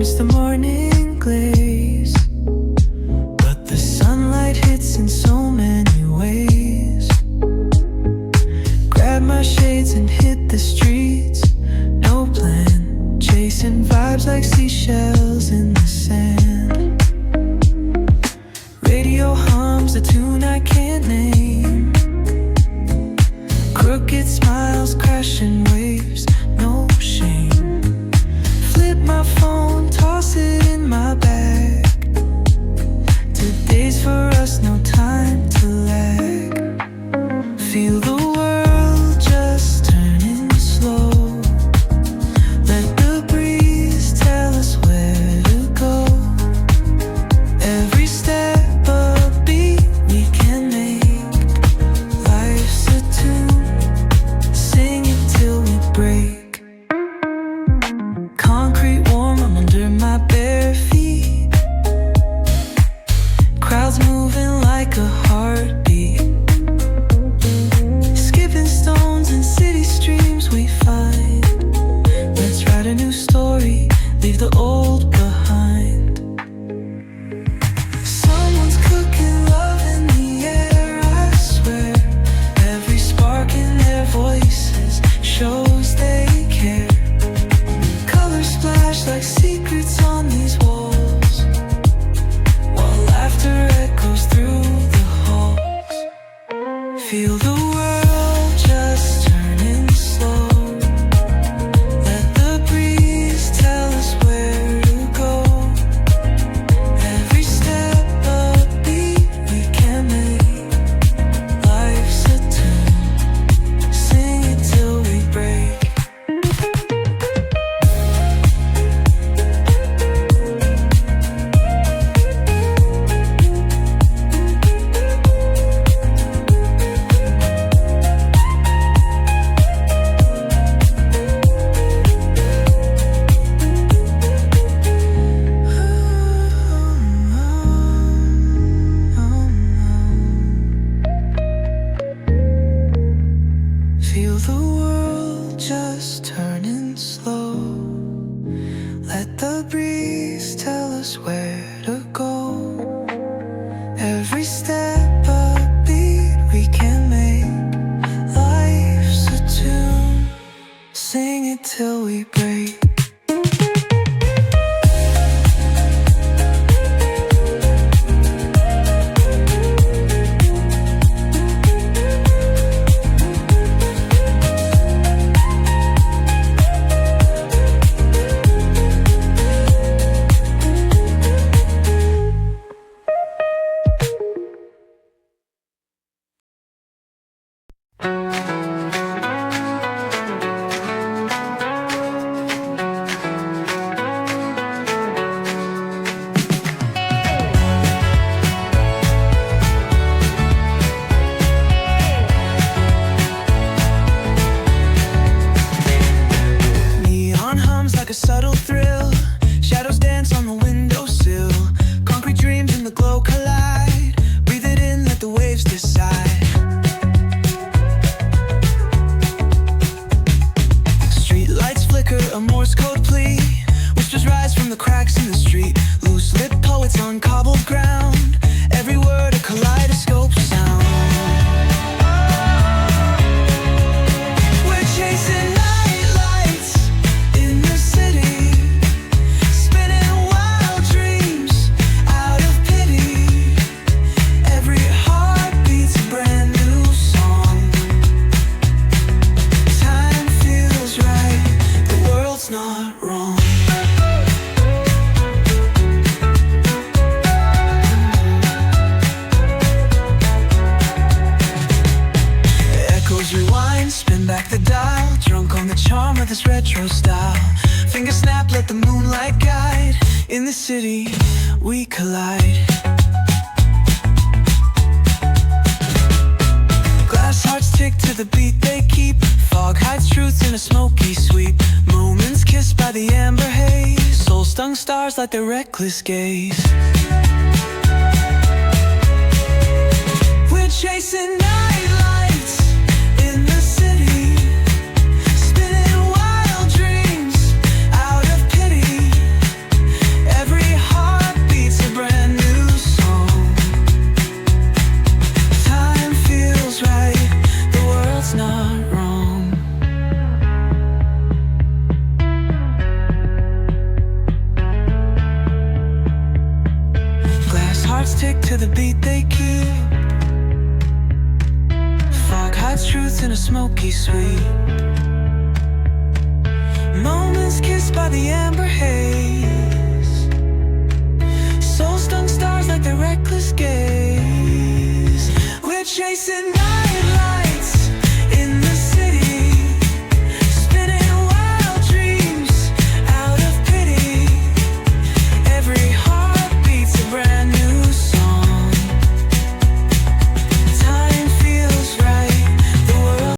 miss the morning glaze, but the sunlight hits in so many ways. Grab my shades and hit the streets, no plan, chasing vibes like seashells in the sand. Radio hums a tune I can't name, crooked smiles, crashing waves, no shame. Flip my phone, toss it in my bag. Today's for us, no time to lag. Feel the world just turning slow. Let the breeze tell us where to go. Every step a beat we can make. Life's a tune, sing it till we break. Concrete warm, I'm under my bare feet. Crowds moving like a heartbeat. Skipping stones in city streams we find. Let's write a new story, leave the old behind. Someone's cooking love in the air, I swear. Every spark in their voices shows they care. Colors splash like secrets on these walls, while laughter echoes through the halls. Feel the world just turning slow. Let the breeze tell us where to go. Every step a beat we can make. Life's a tune, sing it till we break. Feel the world just turning slow. Let the breeze tell us where to go. Every step a beat we can make. Life's a tune, sing it till we break. subtle thrill. Shadows dance on the windowsill. Concrete dreams in the glow collide. Breathe it in, let the waves decide. Street lights flicker, a Morse code plea. Whispers rise from the cracks in the street. Loose lit poets on cobbled ground. Every word a kaleidoscope sound. We're chasing night lights in the city, spinning wild dreams out of pity. Every heartbeat's a brand new song. Time feels right, the world's not wrong. Rewind, spin back the dial. Drunk on the charm of this retro style. Finger snap, let the moonlight guide. In the city, we collide. Glass hearts tick to the beat they keep. Fog hides truth in a smoky sweep. Moments kissed by the amber haze. Soul-stung stars like their reckless gaze. We're chasing night lights in the city, spinning wild dreams out of pity. Every heartbeat's a brand new song. Time feels right, the world's not wrong. Glass hearts tick to the beat they keep. Fog hides truth in a smoky sweep. Moments kissed by the amber haze. Soul-stung stars like their reckless gaze. We're chasing night.